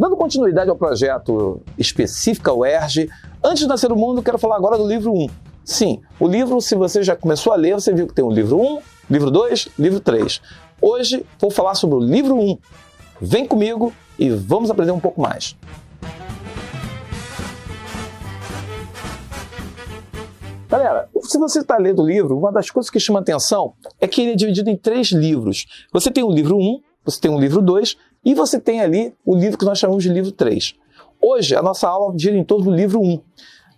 Dando continuidade ao projeto Específica UERJ, antes de nascer o mundo, quero falar agora do livro 1. Sim, o livro, se você já começou a ler, você viu que tem o livro 1, livro 2, livro 3. Hoje vou falar sobre o livro 1. Vem comigo e vamos aprender um pouco mais. Galera, se você está lendo o livro, uma das coisas que chama atenção é que ele é dividido em 3 livros. Você tem o livro 1, você tem o livro 2 e você tem ali o livro que nós chamamos de livro 3. Hoje, a nossa aula gira em torno do livro 1.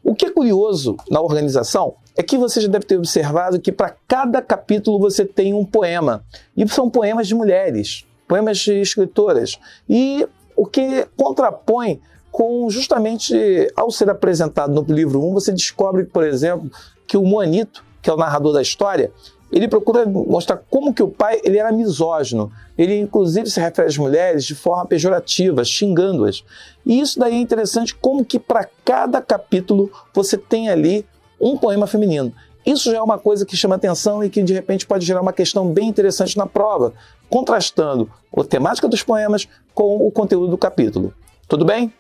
O que é curioso na organização é que você já deve ter observado que para cada capítulo você tem um poema. E são poemas de mulheres, poemas de escritoras. E o que contrapõe com justamente, ao ser apresentado no livro 1, você descobre, por exemplo, que o Moanito, que é o narrador da história, ele procura mostrar como que o pai ele era misógino. Ele, inclusive, se refere às mulheres de forma pejorativa, xingando-as. E isso daí é interessante, como que para cada capítulo você tem ali um poema feminino. Isso já é uma coisa que chama atenção e que, de repente, pode gerar uma questão bem interessante na prova, contrastando a temática dos poemas com o conteúdo do capítulo. Tudo bem?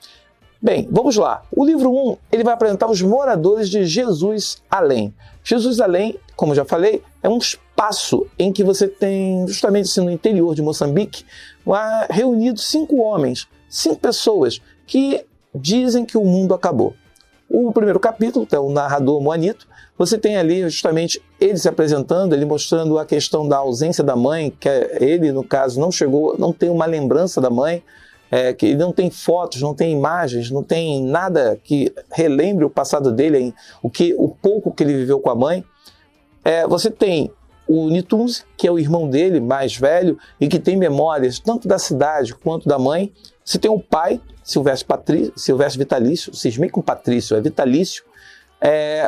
Bem, vamos lá. O livro 1 ele vai apresentar os moradores de Jesus Além. Jesus Além, como já falei, é um espaço em que você tem, justamente assim, no interior de Moçambique, reunidos 5 homens, 5 pessoas que dizem que o mundo acabou. O primeiro capítulo, que é o narrador Moanito, você tem ali justamente ele se apresentando, ele mostrando a questão da ausência da mãe, que ele, no caso, não chegou, não tem uma lembrança da mãe, que ele não tem fotos, não tem imagens, não tem nada que relembre o passado dele, o pouco que ele viveu com a mãe. Você tem o Nitunzi, que é o irmão dele, mais velho, e que tem memórias tanto da cidade quanto da mãe. Você tem o pai, Silvestre Vitalício, cismei com Patrício, é Vitalício.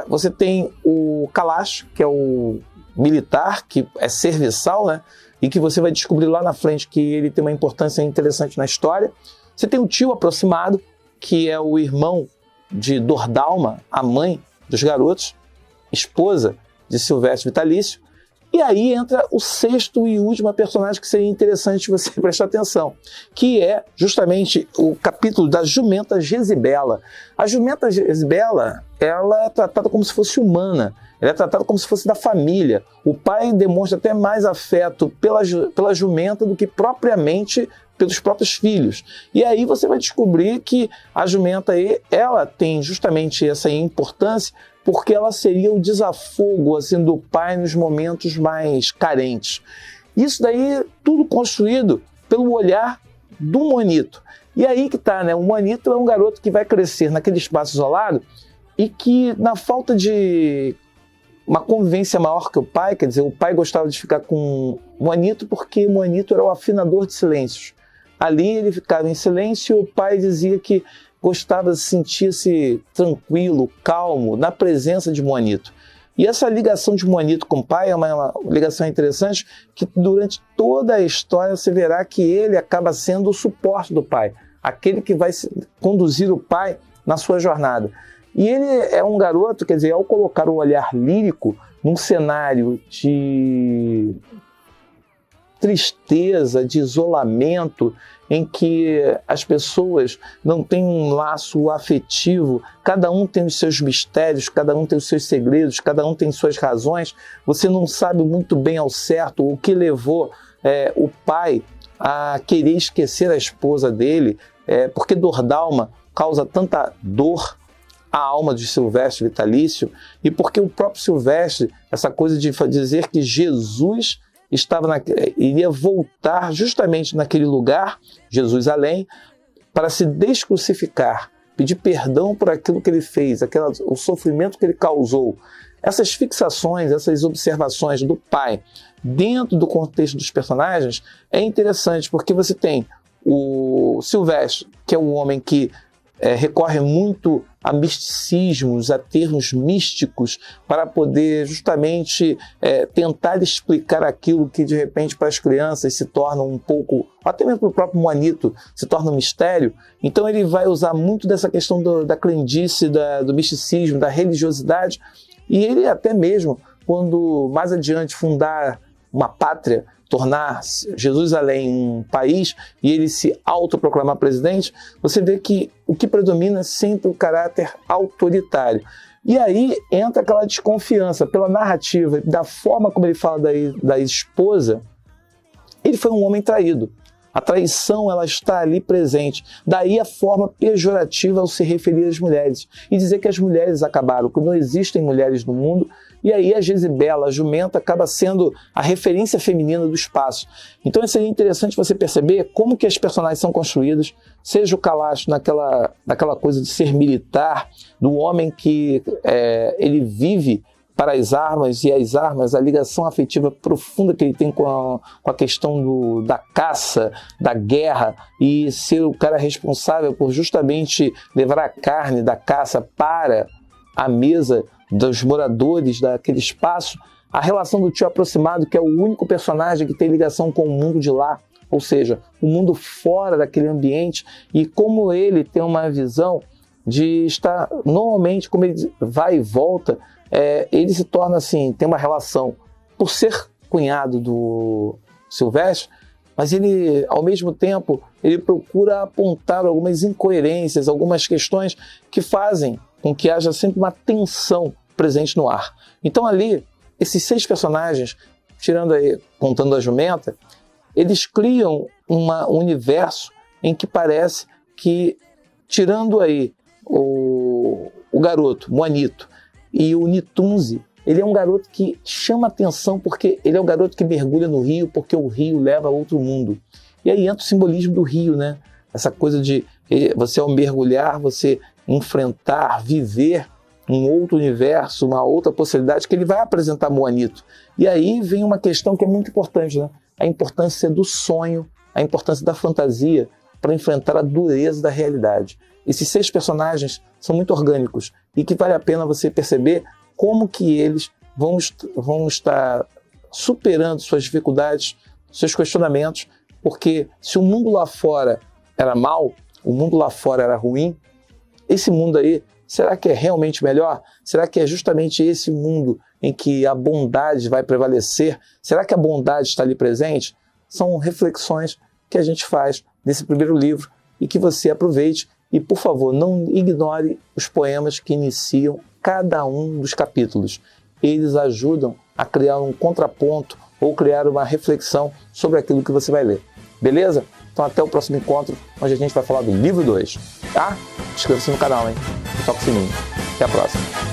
Você tem o Kalash, que é o militar, que é serviçal, né? E que você vai descobrir lá na frente que ele tem uma importância interessante na história. Você tem o tio aproximado, que é o irmão de Dordalma, a mãe dos garotos, esposa de Silvestre Vitalício. E aí entra o 6º e último personagem que seria interessante você prestar atenção, que é justamente o capítulo da jumenta Jezibela. A jumenta Jezibela, ela é tratada como se fosse humana, ela é tratada como se fosse da família. O pai demonstra até mais afeto pela jumenta do que propriamente pelos próprios filhos. E aí você vai descobrir que a jumenta ela tem justamente essa importância porque ela seria o desafogo assim, do pai nos momentos mais carentes. Isso daí tudo construído pelo olhar do Moanito. E aí que está, né? O Moanito é um garoto que vai crescer naquele espaço isolado e que, na falta de uma convivência maior que o pai, quer dizer, o pai gostava de ficar com o Moanito porque o Moanito era o afinador de silêncios. Ali ele ficava em silêncio e o pai dizia que gostava de sentir-se tranquilo, calmo, na presença de Moanito. E essa ligação de Moanito com o pai é uma ligação interessante que durante toda a história você verá que ele acaba sendo o suporte do pai, aquele que vai conduzir o pai na sua jornada. E ele é um garoto, quer dizer, ao colocar o olhar lírico num cenário de tristeza, de isolamento, em que as pessoas não têm um laço afetivo, cada um tem os seus mistérios, cada um tem os seus segredos, cada um tem suas razões, você não sabe muito bem ao certo o que levou o pai a querer esquecer a esposa dele, porque Dordalma causa tanta dor à alma de Silvestre Vitalício, e porque o próprio Silvestre, essa coisa de dizer que Jesus iria voltar justamente naquele lugar, Jesus Além, para se descrucificar, pedir perdão por aquilo que ele fez, o sofrimento que ele causou. Essas fixações, essas observações do pai dentro do contexto dos personagens é interessante, porque você tem o Silvestre, que é um homem que recorre muito a misticismos, a termos místicos, para poder justamente tentar explicar aquilo que de repente para as crianças se torna um pouco, até mesmo para o próprio Moanito, se torna um mistério. Então ele vai usar muito dessa questão da crendice, do misticismo, da religiosidade, e ele até mesmo, quando mais adiante fundar uma pátria tornar Jerusalém um país e ele se autoproclamar presidente, você vê que o que predomina é sempre o caráter autoritário. E aí entra aquela desconfiança pela narrativa, da forma como ele fala da esposa. Ele foi um homem traído. A traição, ela está ali presente. Daí a forma pejorativa ao se referir às mulheres. E dizer que as mulheres acabaram, que não existem mulheres no mundo. E aí a Jezebela, a jumenta, acaba sendo a referência feminina do espaço. Então seria interessante você perceber como que as personagens são construídas, seja o Kalash naquela coisa de ser militar, do homem que ele vive para as armas, e as armas, a ligação afetiva profunda que ele tem com a questão da caça, da guerra, e ser o cara responsável por justamente levar a carne da caça para a mesa dos moradores daquele espaço. A relação do tio aproximado, que é o único personagem que tem ligação com o mundo de lá, ou seja, o mundo fora daquele ambiente, e como ele tem uma visão de estar, normalmente, como ele vai e volta, ele se torna assim, tem uma relação, por ser cunhado do Silvestre, mas ele, ao mesmo tempo, ele procura apontar algumas incoerências, algumas questões que fazem com que haja sempre uma tensão presente no ar. Então ali, esses 6 personagens, contando a jumenta, eles criam um universo em que parece que, tirando aí o garoto, Moanito, e o Nitunzi, ele é um garoto que chama atenção porque ele é um garoto que mergulha no rio, porque o rio leva a outro mundo. E aí entra o simbolismo do rio, né? Essa coisa de você, ao mergulhar, você enfrentar, viver um outro universo, uma outra possibilidade que ele vai apresentar Moanito. E aí vem uma questão que é muito importante, né? A importância do sonho, a importância da fantasia para enfrentar a dureza da realidade. Esses 6 personagens são muito orgânicos e que vale a pena você perceber como que eles vão estar superando suas dificuldades, seus questionamentos, porque se o mundo lá fora era mau, o mundo lá fora era ruim, esse mundo aí, será que é realmente melhor? Será que é justamente esse mundo em que a bondade vai prevalecer? Será que a bondade está ali presente? São reflexões que a gente faz nesse primeiro livro e que você aproveite. E, por favor, não ignore os poemas que iniciam cada um dos capítulos. Eles ajudam a criar um contraponto ou criar uma reflexão sobre aquilo que você vai ler. Beleza? Então até o próximo encontro, onde a gente vai falar do livro 2. Tá? Inscreva-se no canal, hein? E toca o sininho. Até a próxima.